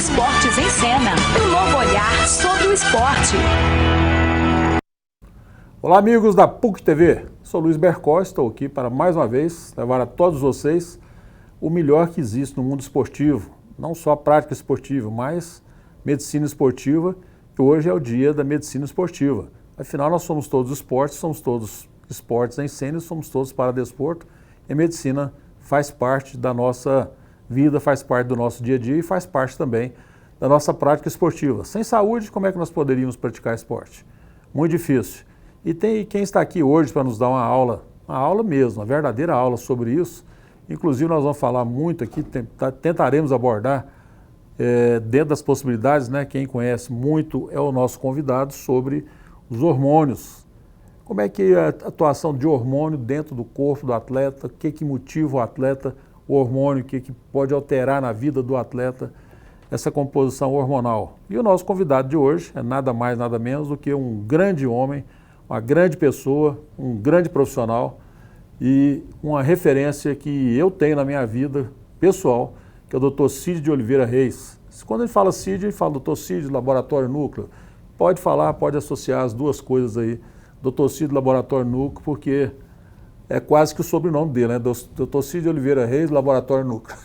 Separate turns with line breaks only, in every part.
Esportes em Cena, um novo olhar sobre o esporte.
Olá, amigos da PUC TV. Sou Luiz Bercó, estou aqui para mais uma vez levar a todos vocês o melhor que existe no mundo esportivo. Não só a prática esportiva, mas medicina esportiva, que hoje é o dia da medicina esportiva. Afinal, nós somos todos esportes, somos todos esportes em cena, somos todos para desporto, e a medicina faz parte da nossa vida, faz parte do nosso dia a dia e faz parte também da nossa prática esportiva. Sem saúde, como é que nós poderíamos praticar esporte? Muito difícil. E tem quem está aqui hoje para nos dar uma aula mesmo, uma verdadeira aula sobre isso. Inclusive nós vamos falar muito aqui, tentaremos abordar dentro das possibilidades, né? Quem conhece muito é o nosso convidado sobre os hormônios. Como é que é a atuação de hormônio dentro do corpo do atleta, o que motiva o atleta, o hormônio, o que pode alterar na vida do atleta, essa composição hormonal. E o nosso convidado de hoje é nada mais, nada menos do que um grande homem, uma grande pessoa, um grande profissional e uma referência que eu tenho na minha vida pessoal, que é o Dr. Cid de Oliveira Reis. Quando ele fala Cid, ele fala Dr. Cid, Laboratório Núcleo. Pode falar, pode associar as duas coisas aí, Dr. Cid, Laboratório Núcleo, porque é quase que o sobrenome dele, né? Dr. Cid de Oliveira Reis, Laboratório Núcleo.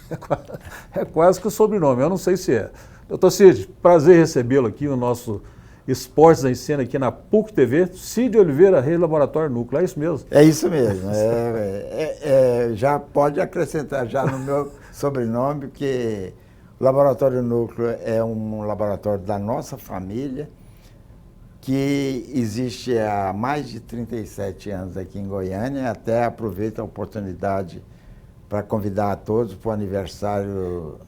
É quase que o sobrenome, eu não sei se é. Dr. Cid, prazer recebê-lo aqui no nosso Esportes em Cena, aqui na PUC TV. Cid de Oliveira Reis, Laboratório Núcleo, é isso mesmo?
É isso mesmo. Já pode acrescentar já no meu sobrenome, que o Laboratório Núcleo é um laboratório da nossa família, que existe há mais de 37 anos aqui em Goiânia. Até aproveito a oportunidade para convidar a todos para o aniversário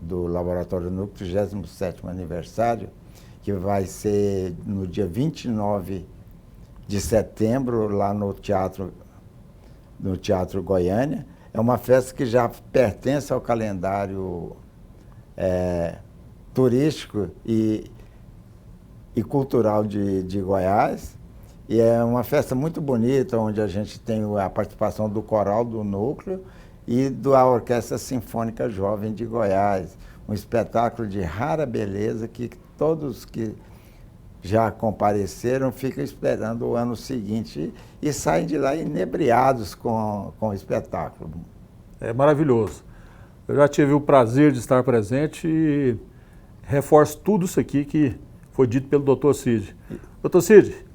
do Laboratório Núcleo, 37º aniversário, que vai ser no dia 29 de setembro, lá no Teatro Goiânia. É uma festa que já pertence ao calendário turístico e cultural de Goiás, e é uma festa muito bonita, onde a gente tem a participação do Coral do Núcleo e da Orquestra Sinfônica Jovem de Goiás, um espetáculo de rara beleza que todos que já compareceram ficam esperando o ano seguinte e saem de lá inebriados com o espetáculo.
É maravilhoso. Eu já tive o prazer de estar presente e reforço tudo isso aqui que foi dito pelo Dr. Cid. Dr. Cid,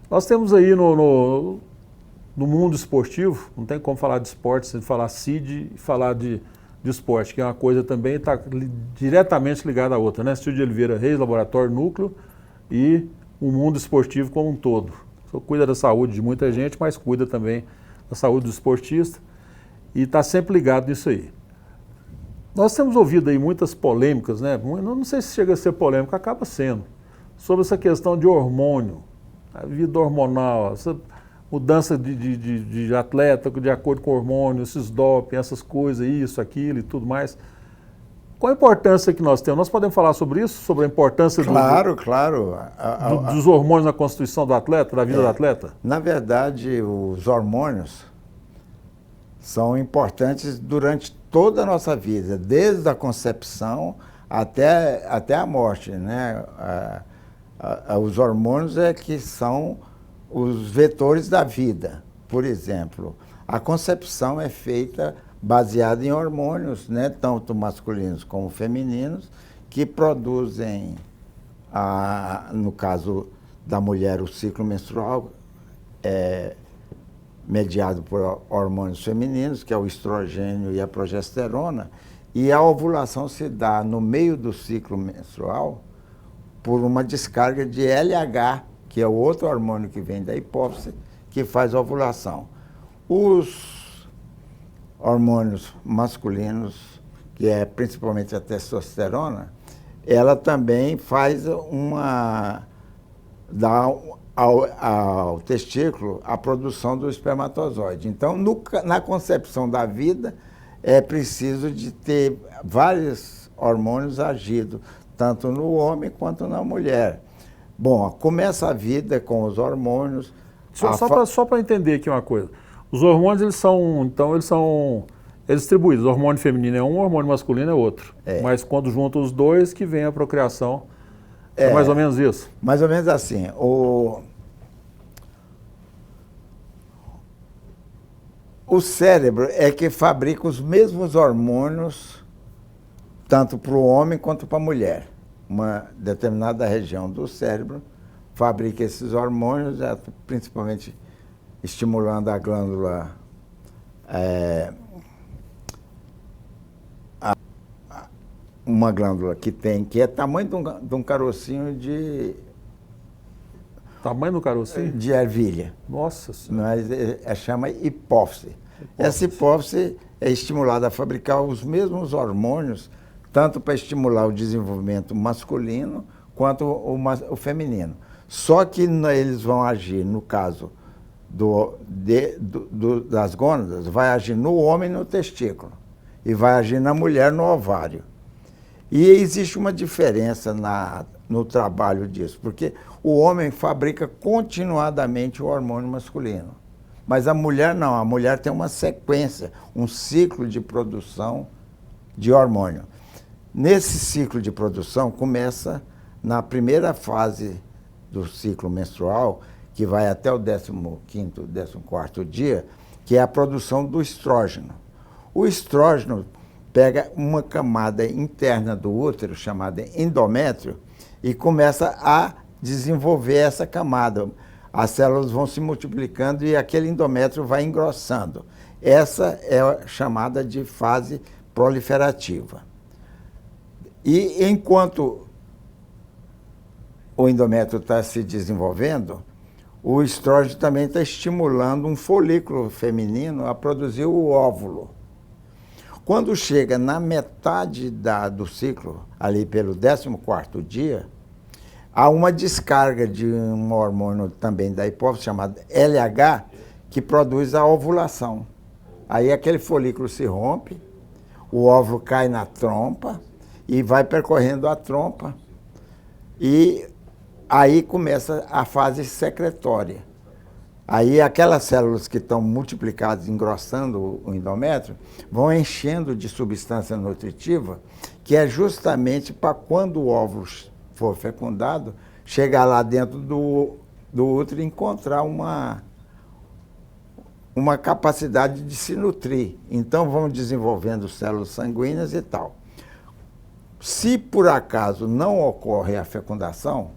nós temos aí no mundo esportivo, não tem como falar de esporte sem falar Cid e falar de esporte, que é uma coisa também está diretamente ligada à outra, né? Cid de Oliveira Reis, Laboratório Núcleo e o mundo esportivo como um todo. Só cuida da saúde de muita gente, mas cuida também da saúde do esportista e está sempre ligado nisso aí. Nós temos ouvido aí muitas polêmicas, né? Não sei se chega a ser polêmica, acaba sendo, sobre essa questão de hormônio, a vida hormonal, essa mudança de atleta de acordo com o hormônio, esses doping, essas coisas, isso, aquilo e tudo mais. Qual a importância que nós temos? Nós podemos falar sobre isso? Sobre a importância
claro.
Dos hormônios na constituição do atleta, da vida do atleta?
Na verdade, os hormônios são importantes durante toda a nossa vida, desde a concepção até a morte, né? Os hormônios é que são os vetores da vida. Por exemplo, a concepção é feita baseada em hormônios, né? Tanto masculinos como femininos, que produzem, no caso da mulher, o ciclo menstrual mediado por hormônios femininos, que é o estrogênio e a progesterona, e a ovulação se dá no meio do ciclo menstrual por uma descarga de LH, que é o outro hormônio que vem da hipófise, que faz a ovulação. Os hormônios masculinos, que é principalmente a testosterona, ela também faz dá ao testículo a produção do espermatozoide. Então, na concepção da vida, é preciso de ter vários hormônios agindo, tanto no homem quanto na mulher. Bom, começa a vida com os hormônios.
Só para entender aqui uma coisa. Os hormônios, eles são É distribuído. O hormônio feminino é um, o hormônio masculino é outro.
É.
Mas quando juntam os dois, que vem a procriação. É mais ou menos isso.
Mais ou menos assim. O cérebro é que fabrica os mesmos hormônios, tanto para o homem quanto para a mulher. Uma determinada região do cérebro fabrica esses hormônios, principalmente estimulando a glândula, uma glândula que é tamanho de um carocinho
Tamanho do carocinho?
de ervilha.
Nossa Senhora.
Mas chama hipófise. Essa hipófise é estimulada a fabricar os mesmos hormônios, tanto para estimular o desenvolvimento masculino quanto o feminino. Só que eles vão agir, no caso das gônadas, vai agir no homem no testículo e vai agir na mulher no ovário. E existe uma diferença no trabalho disso, porque o homem fabrica continuadamente o hormônio masculino. Mas a mulher não, a mulher tem uma sequência, um ciclo de produção de hormônio. Nesse ciclo de produção começa na primeira fase do ciclo menstrual, que vai até o 15º, 14º dia, que é a produção do estrógeno. O estrógeno pega uma camada interna do útero, chamada endométrio, e começa a desenvolver essa camada. As células vão se multiplicando e aquele endométrio vai engrossando. Essa é chamada de fase proliferativa. E enquanto o endométrio está se desenvolvendo, o estrógeno também está estimulando um folículo feminino a produzir o óvulo. Quando chega na metade do ciclo, ali pelo 14º dia, há uma descarga de um hormônio também da hipófise, chamado LH, que produz a ovulação. Aí aquele folículo se rompe, o óvulo cai na trompa e vai percorrendo a trompa. E aí começa a fase secretória. Aí aquelas células que estão multiplicadas, engrossando o endométrio, vão enchendo de substância nutritiva, que é justamente para quando o óvulo for fecundado, chegar lá dentro do útero e encontrar uma capacidade de se nutrir. Então vão desenvolvendo células sanguíneas e tal. Se por acaso não ocorre a fecundação,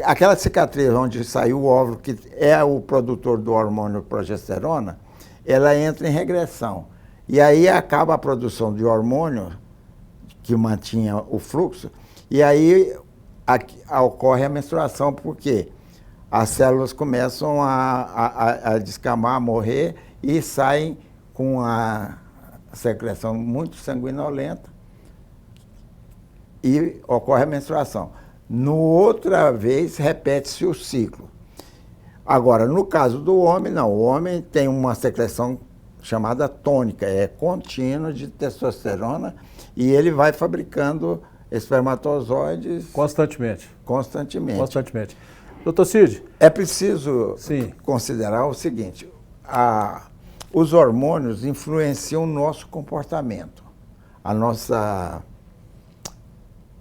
aquela cicatriz onde saiu o óvulo, que é o produtor do hormônio progesterona, ela entra em regressão. E aí acaba a produção de hormônio, que mantinha o fluxo, e aí ocorre a menstruação, porque as células começam a descamar, a morrer, e saem com a secreção muito sanguinolenta, e ocorre a menstruação. Outra vez, repete-se o ciclo. Agora, no caso do homem, não. O homem tem uma secreção chamada tônica, é contínua de testosterona, e ele vai fabricando espermatozoides
Constantemente.
constantemente.
Doutor Cid?
É preciso
Sim.
considerar o seguinte, os hormônios influenciam o nosso comportamento,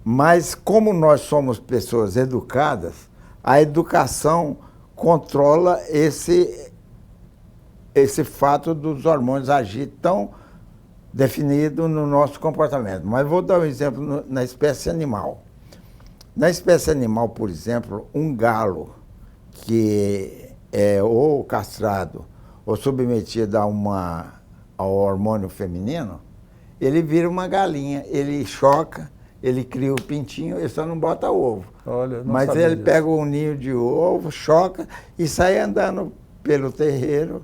mas como nós somos pessoas educadas, a educação controla esse fato dos hormônios agir tão definido no nosso comportamento. Mas vou dar um exemplo na espécie animal. Na espécie animal, por exemplo, um galo que é ou castrado ou submetido ao hormônio feminino, ele vira uma galinha, ele choca, ele cria o pintinho, ele só não bota ovo.
Olha, não
mas
sabia
ele
disso.
pega um ninho de ovo, choca e sai andando pelo terreiro,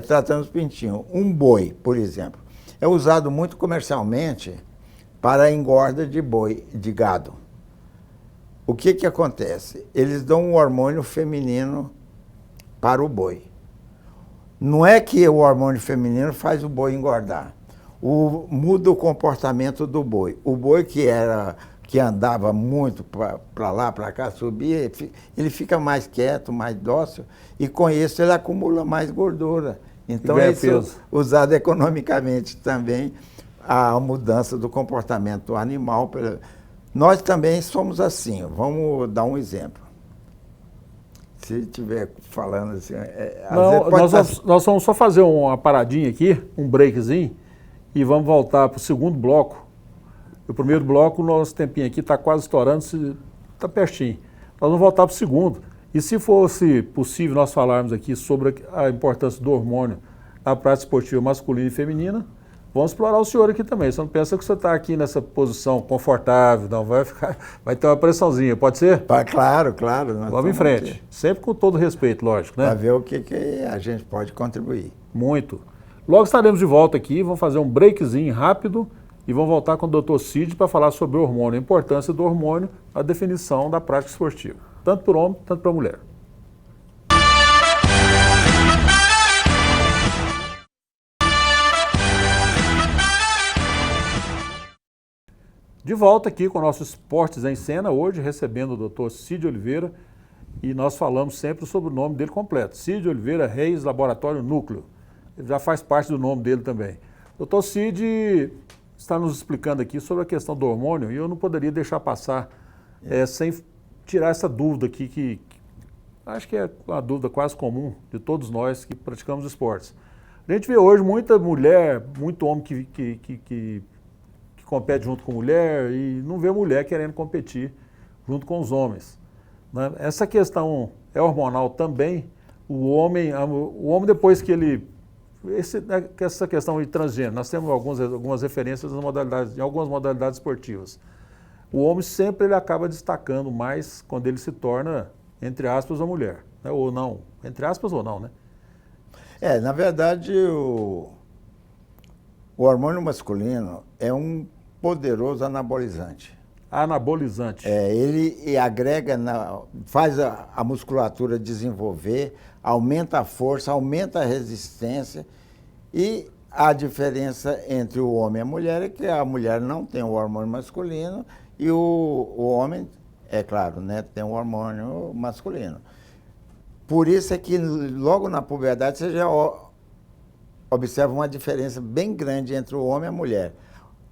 tratando os pintinhos. Um boi, por exemplo, é usado muito comercialmente para a engorda de boi, de gado. O que acontece? Eles dão um hormônio feminino para o boi. Não é que o hormônio feminino faz o boi engordar. Muda o comportamento do boi. O boi que que andava muito para lá, para cá, subia, ele fica mais quieto, mais dócil, e com isso ele acumula mais gordura. Então, isso
peso.
Usado economicamente também, a mudança do comportamento animal. Nós também somos assim. Vamos dar um exemplo. Se estiver falando assim...
Nós vamos só fazer uma paradinha aqui, um breakzinho, e vamos voltar para o segundo bloco. O primeiro bloco, o nosso tempinho aqui está quase estourando, está pertinho. Nós vamos voltar para o segundo. E se fosse possível nós falarmos aqui sobre a importância do hormônio na prática esportiva masculina e feminina, vamos explorar o senhor aqui também. Você não pensa que você está aqui nessa posição confortável, não, vai ter uma pressãozinha, pode ser?
Claro.
Vamos em frente. Aqui. Sempre com todo respeito, lógico, né?
Para ver o que a gente pode contribuir.
Muito. Logo estaremos de volta aqui, vamos fazer um breakzinho rápido e vamos voltar com o Dr. Cid para falar sobre o hormônio, a importância do hormônio na definição da prática esportiva, tanto para o homem, tanto para a mulher. De volta aqui com o nosso Esportes em Cena, hoje recebendo o Dr. Cid Oliveira, e nós falamos sempre sobre o nome dele completo, Cid Oliveira Reis Laboratório Núcleo. Ele já faz parte do nome dele também. Dr. Cid está nos explicando aqui sobre a questão do hormônio, e eu não poderia deixar passar sem tirar essa dúvida aqui, que acho que é uma dúvida quase comum de todos nós que praticamos esportes. A gente vê hoje muita mulher, muito homem que compete junto com mulher e não vê mulher querendo competir junto com os homens. Né? Essa questão é hormonal também. O homem depois que ele... essa questão de transgênero, nós temos algumas referências em algumas modalidades esportivas. O homem sempre ele acaba destacando mais quando ele se torna, entre aspas, a mulher. Né? Ou não. Entre aspas ou não, né?
Na verdade, o hormônio masculino é um poderoso anabolizante.
Anabolizante.
Ele agrega, faz a musculatura desenvolver, aumenta a força, aumenta a resistência, e a diferença entre o homem e a mulher é que a mulher não tem o hormônio masculino e o homem, é claro, né, tem o hormônio masculino. Por isso é que logo na puberdade você já observa uma diferença bem grande entre o homem e a mulher.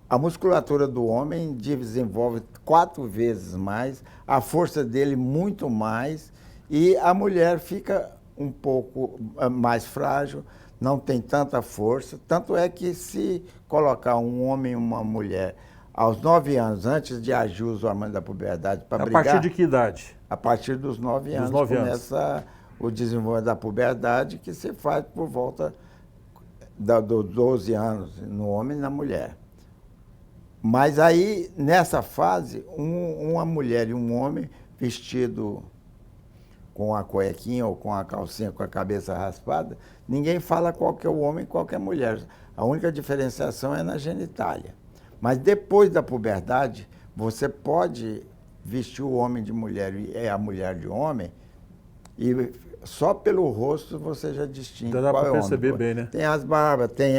A musculatura do homem desenvolve 4 vezes mais, a força dele muito mais, e a mulher fica um pouco mais frágil, não tem tanta força. Tanto é que se colocar um homem e uma mulher aos 9 anos, antes de agir os hormônios da puberdade para brigar...
A partir de que idade?
A partir dos 9 anos começa o desenvolvimento da puberdade, que se faz por volta dos 12 anos no homem e na mulher. Mas aí, nessa fase, uma mulher e um homem vestido com a cuequinha ou com a calcinha com a cabeça raspada, ninguém fala qual que é o homem e qual que é a mulher. A única diferenciação é na genitália. Mas depois da puberdade, você pode vestir o homem de mulher e a mulher de homem, e só pelo rosto você já distingue qual é o homem. Dá para
perceber bem, né?
Tem as barbas, tem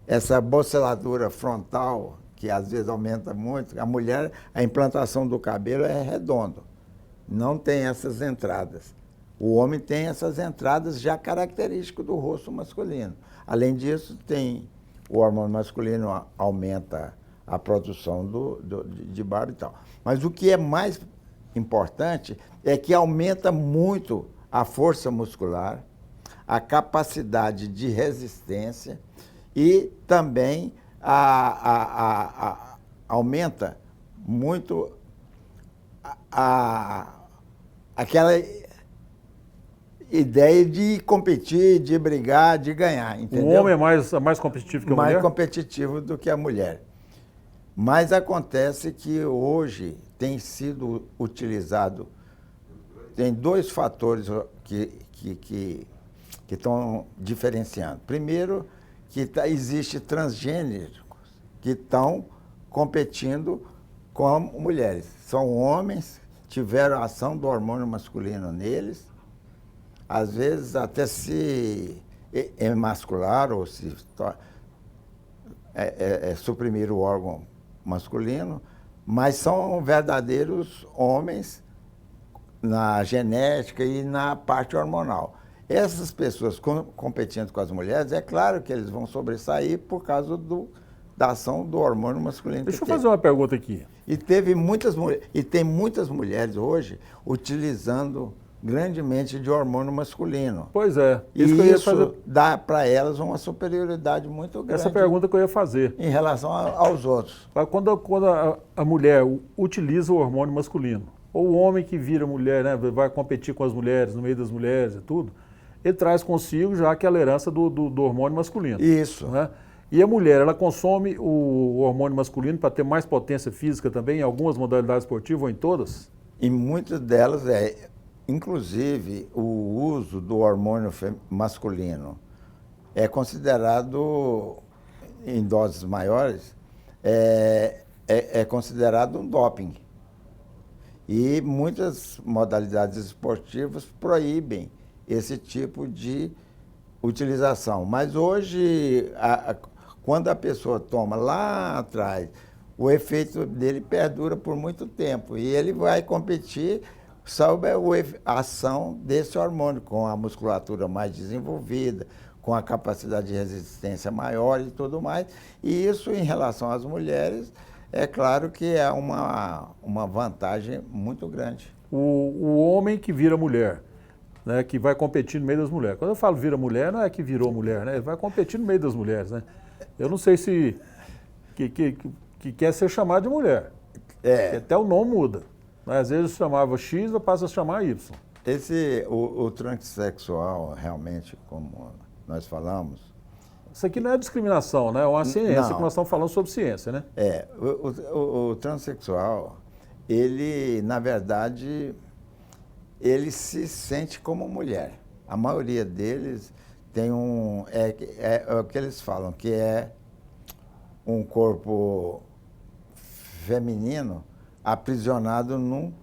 essa boceladura frontal, que às vezes aumenta muito. A mulher, a implantação do cabelo é redondo, não tem essas entradas. O homem tem essas entradas já características do rosto masculino. Além disso, tem o hormônio masculino aumenta a produção de barba e tal. Mas o que é mais importante é que aumenta muito a força muscular, a capacidade de resistência e também aumenta muito aquela ideia de competir, de brigar, de ganhar, entendeu?
O homem é mais competitivo que a mulher?
Mais competitivo do que a mulher. Mas acontece que hoje tem sido utilizado, tem 2 fatores que estão diferenciando. Primeiro, que existe transgêneros que estão competindo com mulheres. São homens, tiveram a ação do hormônio masculino neles, às vezes até se emascular ou se suprimir o órgão masculino, mas são verdadeiros homens na genética e na parte hormonal. Essas pessoas competindo com as mulheres, é claro que eles vão sobressair por causa da ação do hormônio masculino.
Deixa eu fazer uma pergunta aqui.
E tem muitas mulheres hoje utilizando grandemente de hormônio masculino.
Pois é.
Isso
que eu ia fazer.
dá para elas uma superioridade muito grande.
Essa pergunta que eu ia fazer.
Em relação aos outros.
Quando a mulher utiliza o hormônio masculino, ou o homem que vira mulher, né, vai competir com as mulheres, no meio das mulheres e tudo, ele traz consigo já aquela herança do hormônio masculino.
Isso.
Né? E a mulher, ela consome o hormônio masculino para ter mais potência física também, em algumas modalidades esportivas ou em todas?
Em muitas delas inclusive, o uso do hormônio masculino é considerado, em doses maiores, é considerado um doping. E muitas modalidades esportivas proíbem esse tipo de utilização. Mas hoje, quando a pessoa toma lá atrás, o efeito dele perdura por muito tempo e ele vai competir sob a ação desse hormônio, com a musculatura mais desenvolvida, com a capacidade de resistência maior e tudo mais. E isso, em relação às mulheres, é claro que é uma vantagem muito grande.
O homem que vira mulher, né, que vai competir no meio das mulheres. Quando eu falo vira mulher, não é que virou mulher, né? Ele vai competir no meio das mulheres, né? Eu não sei se que quer ser chamado de mulher. Até o nome muda. Mas às vezes chamava X, passa a chamar Y.
O transexual, realmente, como nós falamos...
Isso aqui não é discriminação, né? É uma ciência
não.
Que nós estamos falando sobre ciência, né?
O transexual, ele, na verdade, ele se sente como mulher. A maioria deles tem é o que eles falam, que é um corpo feminino aprisionado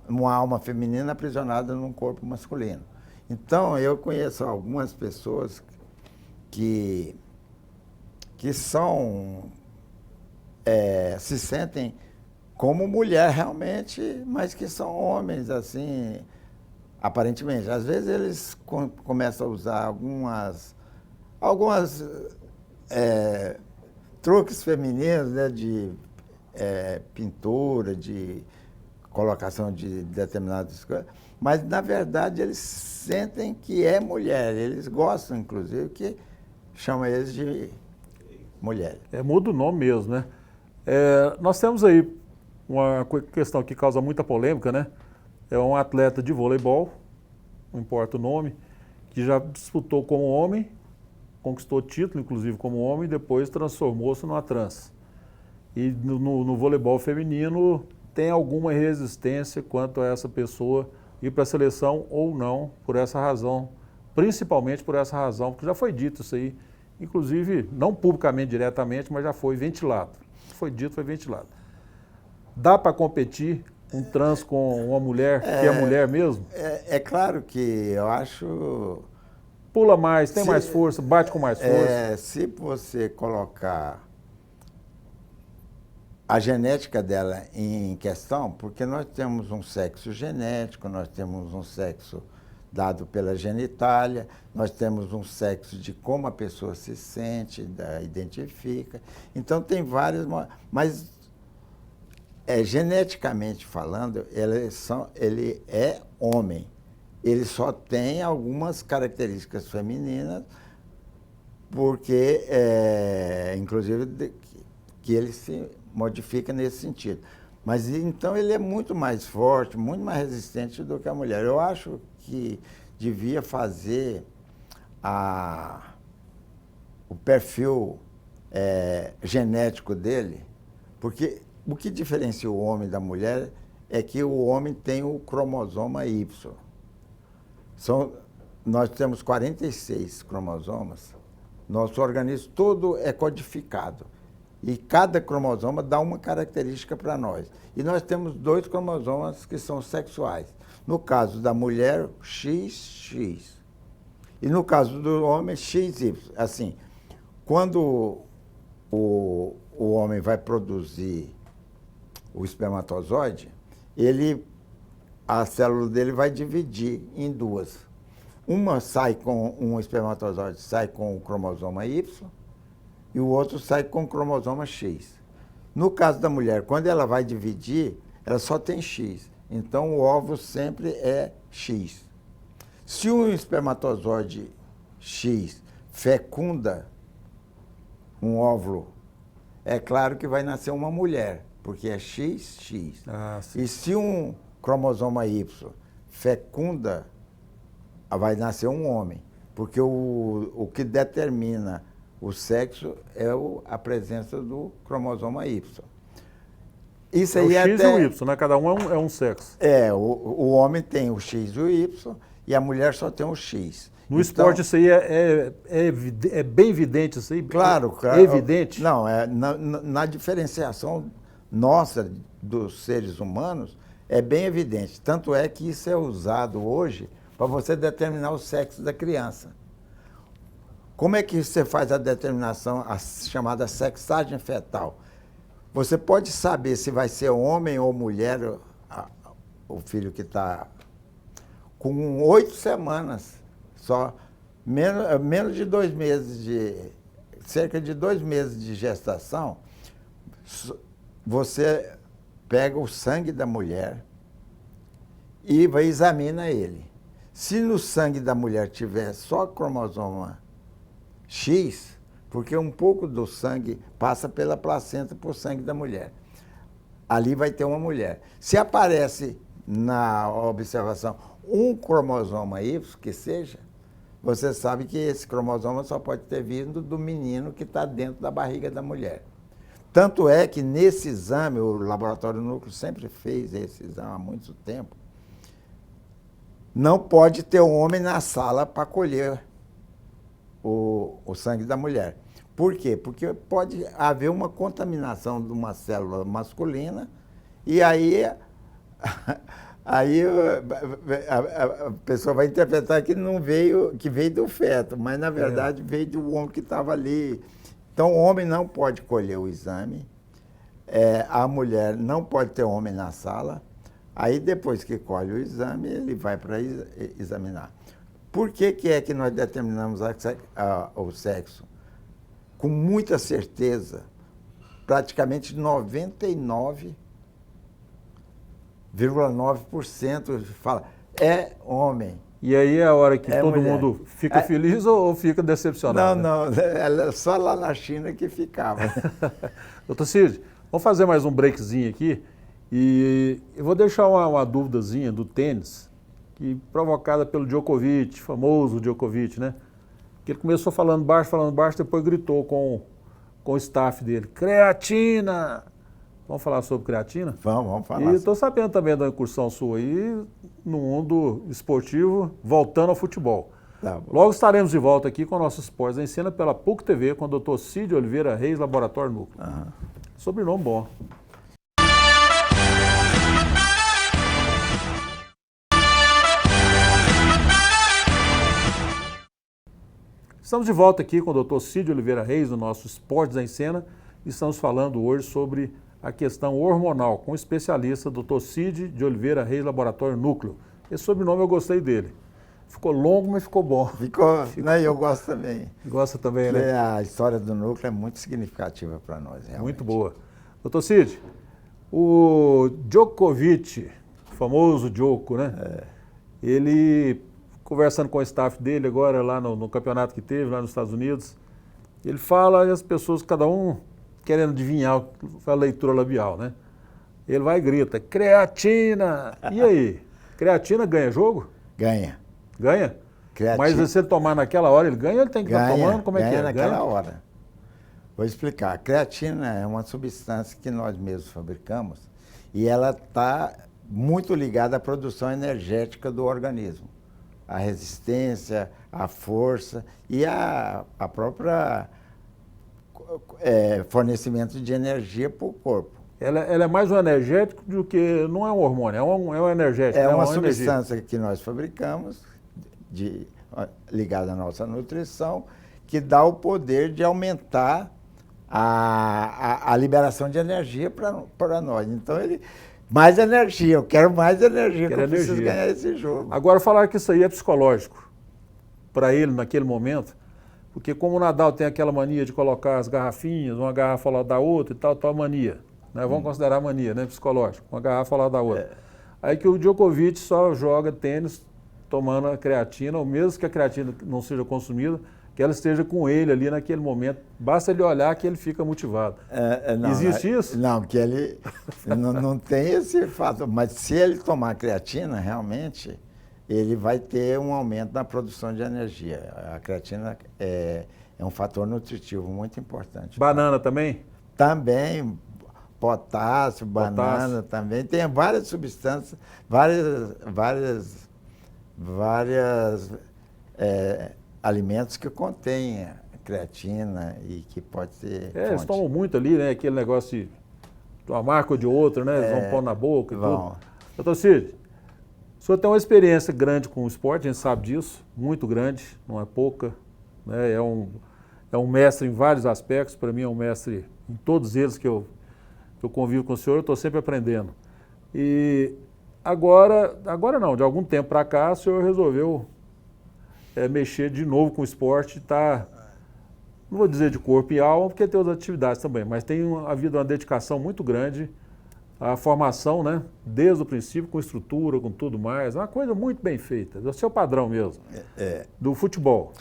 uma alma feminina aprisionada num corpo masculino. Então, eu conheço algumas pessoas que são, se sentem como mulher realmente, mas que são homens, assim, aparentemente. Às vezes eles começam a usar algumas truques femininos, né, de pintura, de colocação de determinadas coisas, mas, na verdade, eles sentem que é mulher. Eles gostam, inclusive, que chama eles de mulher.
Muda o nome mesmo, né? Nós temos aí uma questão que causa muita polêmica, né? É um atleta de voleibol, não importa o nome, que já disputou como homem, conquistou título, inclusive, como homem, e depois transformou-se numa trans. E no voleibol feminino tem alguma resistência quanto a essa pessoa ir para a seleção ou não, por essa razão, principalmente por essa razão, porque já foi dito isso aí, inclusive, não publicamente, diretamente, mas já foi ventilado. Foi dito, foi ventilado. Dá para competir um trans com uma mulher que é mulher mesmo?
É claro que eu acho...
Pula mais, tem mais força, bate com mais força.
Se você colocar a genética dela em questão, porque nós temos um sexo genético, nós temos um sexo dado pela genitália, nós temos um sexo de como a pessoa se sente, identifica. Então, tem várias... Mas, geneticamente falando, ele é homem. Ele só tem algumas características femininas, porque, inclusive, que ele se modifica nesse sentido. Mas, então, ele é muito mais forte, muito mais resistente do que a mulher. Eu acho que devia fazer o perfil genético dele, porque o que diferencia o homem da mulher é que o homem tem o cromosoma Y. Nós temos 46 cromossomas, nosso organismo todo é codificado. E cada cromosoma dá uma característica para nós. E nós temos 2 cromossomas que são sexuais. No caso da mulher, XX. E no caso do homem, XY. Assim, quando o homem vai produzir o espermatozoide, a célula dele vai dividir em duas. Uma sai com um espermatozoide, sai com o cromosoma Y, e o outro sai com o cromosoma X. No caso da mulher, quando ela vai dividir, ela só tem X. Então, o óvulo sempre é X. Se um espermatozoide X fecunda um óvulo, é claro que vai nascer uma mulher, porque é XX. E se um cromosoma Y fecunda, vai nascer um homem, porque o que determina o sexo é a presença do cromosoma Y. Isso aí
é o X
até,
e o Y, né? Cada um é um sexo.
O homem tem o X e o Y e a mulher só tem o X.
No esporte isso aí é bem evidente, isso aí?
Claro.
É evidente?
Não, na diferenciação nossa dos seres humanos, é bem evidente. Tanto é que isso é usado hoje para você determinar o sexo da criança. Como é que você faz a determinação, a chamada sexagem fetal? Você pode saber se vai ser homem ou mulher, o filho que está com 8 semanas, só menos de 2 meses cerca de 2 meses de gestação, você pega o sangue da mulher e examina ele. Se no sangue da mulher tiver só cromosoma X, porque um pouco do sangue passa pela placenta para o sangue da mulher. Ali vai ter uma mulher. Se aparece na observação um cromosoma Y, que seja, você sabe que esse cromosoma só pode ter vindo do menino que está dentro da barriga da mulher. Tanto é que nesse exame, o Laboratório Núcleo sempre fez esse exame há muito tempo, não pode ter um homem na sala para colher o sangue da mulher. Por quê? Porque pode haver uma contaminação de uma célula masculina e aí a pessoa vai interpretar que não veio, que veio do feto, mas na verdade veio do homem que estava ali. Então o homem não pode colher o exame, a mulher não pode ter homem na sala, aí depois que colhe o exame, ele vai para examinar. Por que é que nós determinamos o sexo? Com muita certeza, praticamente 99,9% fala, é homem.
E aí é a hora que todo mundo fica feliz ou fica decepcionado?
Não, é só lá na China que ficava.
Doutor Cid, vamos fazer mais um breakzinho aqui e eu vou deixar uma dúvidazinha do tênis, provocada pelo Djokovic, famoso Djokovic, né? Que ele começou falando baixo, depois gritou com o staff dele, creatina! Vamos falar sobre creatina?
Vamos falar.
E estou sabendo também da incursão sua aí no mundo esportivo, voltando ao futebol.
Tá,
logo estaremos de volta aqui com nossos esportes em cena pela PUC TV com o Dr. Cid Oliveira Reis, Laboratório Núcleo. Sobrenome bom. Estamos de volta aqui com o Dr. Cid Oliveira Reis, no nosso Esportes em Cena, e estamos falando hoje sobre a questão hormonal com o especialista Dr. Cid de Oliveira Reis, Laboratório Núcleo. Esse sobrenome eu gostei dele. Ficou longo, mas ficou bom.
Ficou. Eu gosto também.
Gosta também, né?
A história do núcleo é muito significativa para nós, realmente.
Muito boa. Dr. Cid, o Djokovic, o famoso Djoko, né? Ele, conversando com o staff dele agora lá no campeonato que teve lá nos Estados Unidos, ele fala e as pessoas, cada um querendo adivinhar a leitura labial, né? Ele vai e grita, creatina! E aí? Creatina ganha jogo?
Ganha.
Ganha?
Creatina.
Mas se ele tomar naquela hora, ele ganha ou ele tem que estar tomando? Como é que é?
Ganha naquela hora. Vou explicar. A creatina é uma substância que nós mesmos fabricamos e ela está muito ligada à produção energética do organismo. A resistência, a força e a própria fornecimento de energia para o corpo.
Ela é mais um energético do que... Não é um hormônio, é um energético.
É uma substância que nós fabricamos, ligada à nossa nutrição, que dá o poder de aumentar a liberação de energia para nós. Então, mais energia, eu quero mais energia, que eu preciso ganhar esse jogo.
Agora, falar que isso aí é psicológico para ele naquele momento, porque como o Nadal tem aquela mania de colocar as garrafinhas, uma garrafa ao lado da outra e tal mania, né? Vamos considerar mania, né? Psicológico, uma garrafa ao lado da outra. Aí que o Djokovic só joga tênis tomando a creatina, ou mesmo que a creatina não seja consumida, que ela esteja com ele ali naquele momento. Basta ele olhar que ele fica motivado. Existe isso?
Não, que ele não tem esse fato. Mas se ele tomar creatina, realmente, ele vai ter um aumento na produção de energia. A creatina é um fator nutritivo muito importante.
Banana também?
Também. Potássio, banana também. Tem várias substâncias, várias alimentos que contêm creatina e que pode ser
eles tomam muito ali, né? Aquele negócio de uma marca ou de outra, né? Eles vão pôr na boca e tudo. Doutor Cid, o senhor tem uma experiência grande com o esporte, a gente sabe disso, muito grande, não é pouca. Né? É um mestre em vários aspectos, para mim é um mestre em todos eles que eu convivo com o senhor, eu estou sempre aprendendo. E agora não, de algum tempo para cá, o senhor resolveu mexer de novo com o esporte, tá, não vou dizer de corpo e alma, porque tem outras atividades também, mas tem havido uma dedicação muito grande à formação, né? Desde o princípio, com estrutura, com tudo mais, uma coisa muito bem feita, é o seu padrão mesmo, do futebol.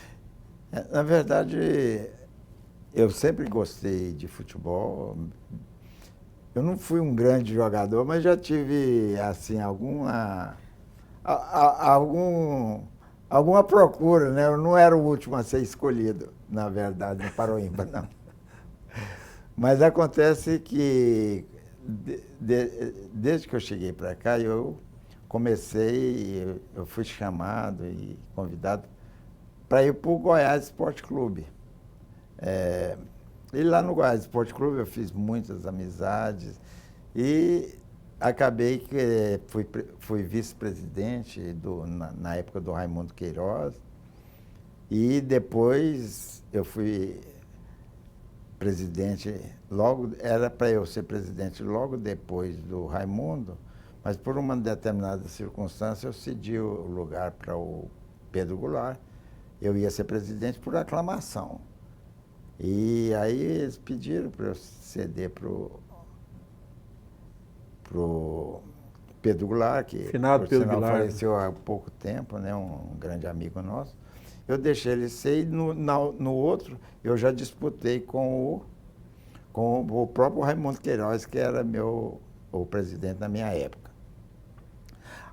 Na verdade, eu sempre gostei de futebol. Eu não fui um grande jogador, mas já tive, assim, alguma procura, né? Eu não era o último a ser escolhido, na verdade, no Paroímba, não. Mas acontece que, desde que eu cheguei para cá, eu fui chamado e convidado para ir para o Goiás Esporte Clube. E lá no Goiás Esporte Clube eu fiz muitas amizades e acabei que fui vice-presidente na época do Raimundo Queiroz e depois eu fui presidente, era para eu ser presidente logo depois do Raimundo, mas por uma determinada circunstância eu cedi o lugar para o Pedro Goulart. Eu ia ser presidente por aclamação. E aí eles pediram para eu ceder para o Pedro Goulart, que
Finado Pedro Goulart
faleceu há pouco tempo, né, um grande amigo nosso. Eu deixei ele ser e no outro eu já disputei com o próprio Raimundo Queiroz, que era o presidente na minha época.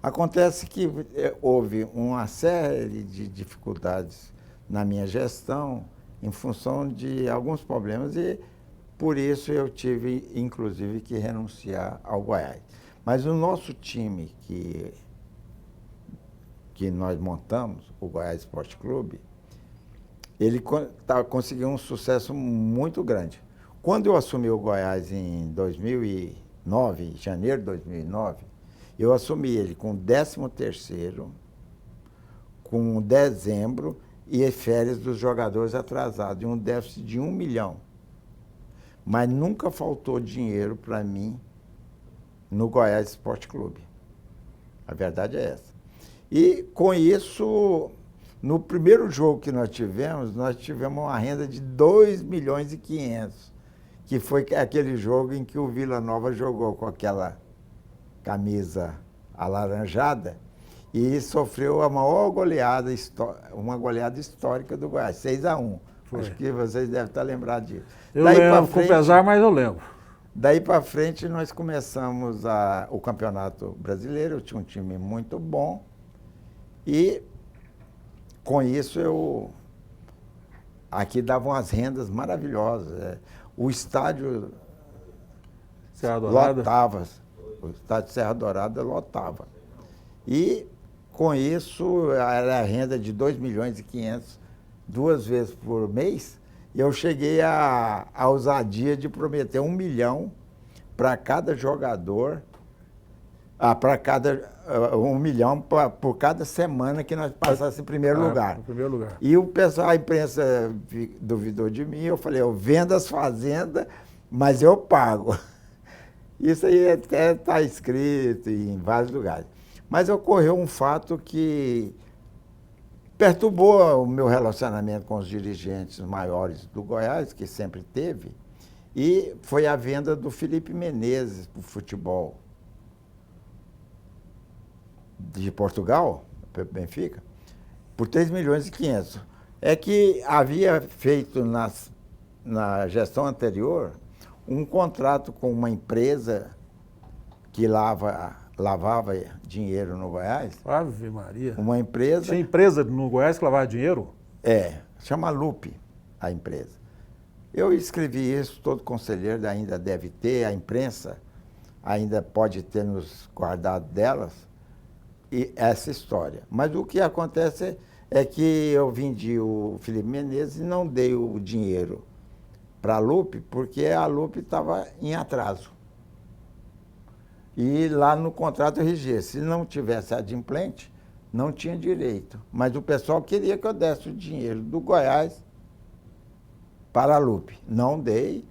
Acontece que houve uma série de dificuldades na minha gestão, em função de alguns problemas e por isso eu tive, inclusive, que renunciar ao Goiás. Mas o nosso time que nós montamos, o Goiás Esporte Clube, ele conseguiu um sucesso muito grande. Quando eu assumi o Goiás em 2009, em janeiro de 2009, eu assumi ele com 13º, com dezembro, e férias dos jogadores atrasados, e um déficit de 1 milhão. Mas nunca faltou dinheiro para mim no Goiás Esporte Clube. A verdade é essa. E com isso, no primeiro jogo que nós tivemos uma renda de 2 milhões e 500, que foi aquele jogo em que o Vila Nova jogou com aquela camisa alaranjada, e sofreu a maior goleada, uma goleada histórica do Goiás, 6-1. Acho que vocês devem estar lembrados disso.
Eu lembro, com pesar, mas eu lembro.
Daí para frente, nós começamos o Campeonato Brasileiro, eu tinha um time muito bom, e com isso aqui davam umas rendas maravilhosas. O estádio lotava, o estádio Serra Dourada lotava. E com isso, era a renda de 2 milhões e 500, 2 vezes por mês, e eu cheguei à ousadia de prometer 1 milhão para cada jogador, para cada 1 milhão por cada semana que nós passássemos em primeiro lugar.
Em primeiro lugar.
E o pessoal, a imprensa duvidou de mim, eu falei, eu vendo as fazendas, mas eu pago. Isso aí até está escrito em vários lugares. Mas ocorreu um fato que perturbou o meu relacionamento com os dirigentes maiores do Goiás, que sempre teve, e foi a venda do Felipe Menezes para o futebol de Portugal, para o Benfica, por 3 milhões e 500. É que havia feito na gestão anterior um contrato com uma empresa que lavava dinheiro no Goiás.
Ave Maria.
Uma empresa...
Tinha empresa no Goiás que lavava dinheiro?
Chama Lupe a empresa. Eu escrevi isso, todo conselheiro ainda deve ter, a imprensa ainda pode ter nos guardado delas, e essa história. Mas o que acontece é que eu vendi o Felipe Menezes e não dei o dinheiro para a Lupe, porque a Lupe estava em atraso. E lá no contrato regia, se não tivesse adimplente, não tinha direito. Mas o pessoal queria que eu desse o dinheiro do Goiás para a Lupe. Não dei.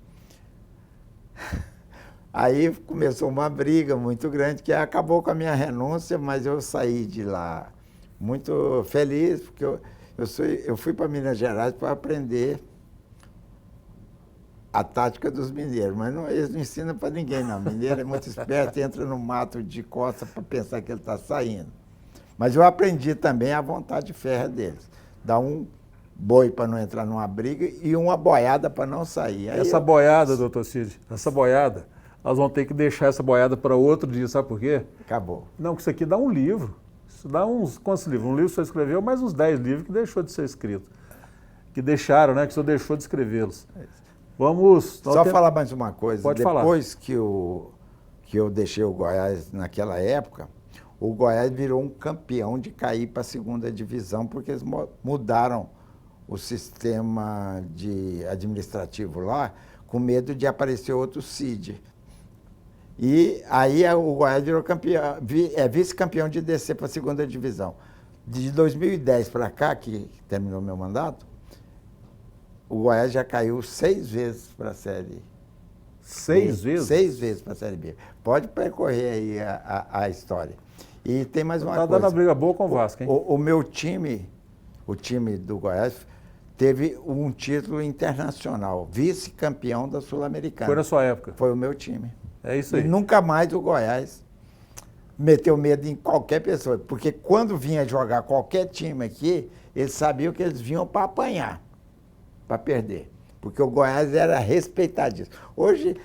Aí começou uma briga muito grande, que acabou com a minha renúncia, mas eu saí de lá muito feliz, porque eu fui para Minas Gerais para aprender a tática dos mineiros, mas eles não ensinam para ninguém, não. Mineiro é muito esperto, entra no mato de costas para pensar que ele está saindo. Mas eu aprendi também a vontade de ferro deles. Dar um boi para não entrar numa briga e uma boiada para não sair. Aí
boiada, doutor Cid, essa boiada, nós vamos ter que deixar essa boiada para outro dia, sabe por quê?
Acabou.
Não, que isso aqui dá um livro. Isso dá uns, quantos livros? Um livro que o senhor escreveu, mais uns 10 livros que deixou de ser escrito. Que deixaram, né? Que o senhor deixou de escrevê-los. Vamos...
Só falar mais uma coisa.
Pode falar.
Depois que eu deixei o Goiás naquela época, o Goiás virou um campeão de cair para a segunda divisão, porque eles mudaram o sistema administrativo lá, com medo de aparecer outro CID. E aí o Goiás virou campeão, vice-campeão de descer para a segunda divisão. De 2010 para cá, que terminou meu mandato, o Goiás já caiu 6 vezes para a Série
6 vezes?
6 vezes para a Série B. Pode percorrer aí a história. E tem mais uma coisa.
Está dando uma briga boa com o Vasco, hein?
O meu time, o time do Goiás, teve um título internacional, vice-campeão da Sul-Americana.
Foi na sua época?
Foi o meu time.
É isso aí.
E nunca mais o Goiás meteu medo em qualquer pessoa, porque quando vinha jogar qualquer time aqui, eles sabiam que eles vinham para apanhar, para perder, porque o Goiás era respeitadíssimo. Hoje,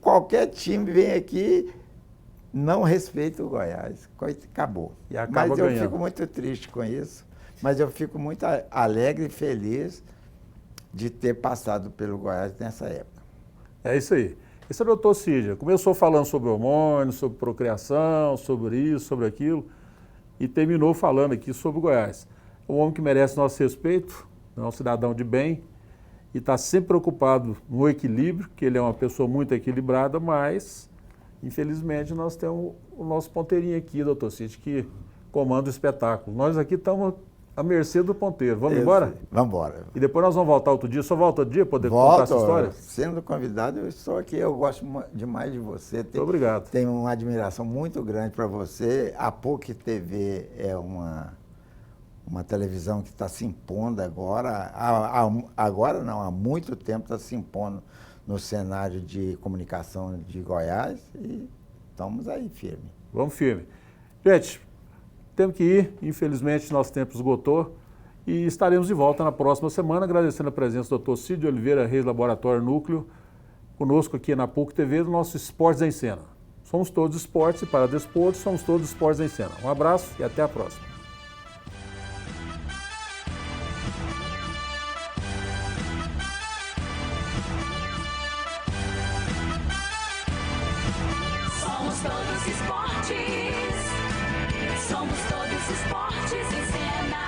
qualquer time vem aqui, não respeita o Goiás, acabou.
E acaba
mas
ganhando.
Eu fico muito triste com isso, mas eu fico muito alegre e feliz de ter passado pelo Goiás nessa época.
É isso aí. Esse é o doutor Cid. Começou falando sobre hormônios, sobre procriação, sobre isso, sobre aquilo, e terminou falando aqui sobre o Goiás. É um homem que merece nosso respeito, é um cidadão de bem, e está sempre preocupado no equilíbrio, que ele é uma pessoa muito equilibrada, mas, infelizmente, nós temos o nosso ponteirinho aqui, doutor Cid, que comanda o espetáculo. Nós aqui estamos à mercê do ponteiro. Vamos embora?
Vamos embora.
E depois nós vamos voltar outro dia. Só volta outro dia para poder contar essa história?
Sendo convidado, eu estou aqui. Eu gosto demais de você.
Muito obrigado.
Tenho uma admiração muito grande para você. A PUC TV é uma televisão que está se impondo agora. Agora não, há muito tempo está se impondo no cenário de comunicação de Goiás e estamos aí firme.
Vamos firme. Gente, temos que ir, infelizmente nosso tempo esgotou e estaremos de volta na próxima semana, agradecendo a presença do Dr. Cid Oliveira Reis, Laboratório Núcleo, conosco aqui na PUC TV, do nosso Esportes em Cena. Somos todos esportes e para desportos, somos todos esportes em cena. Um abraço e até a próxima.
Somos todos esportes em cena.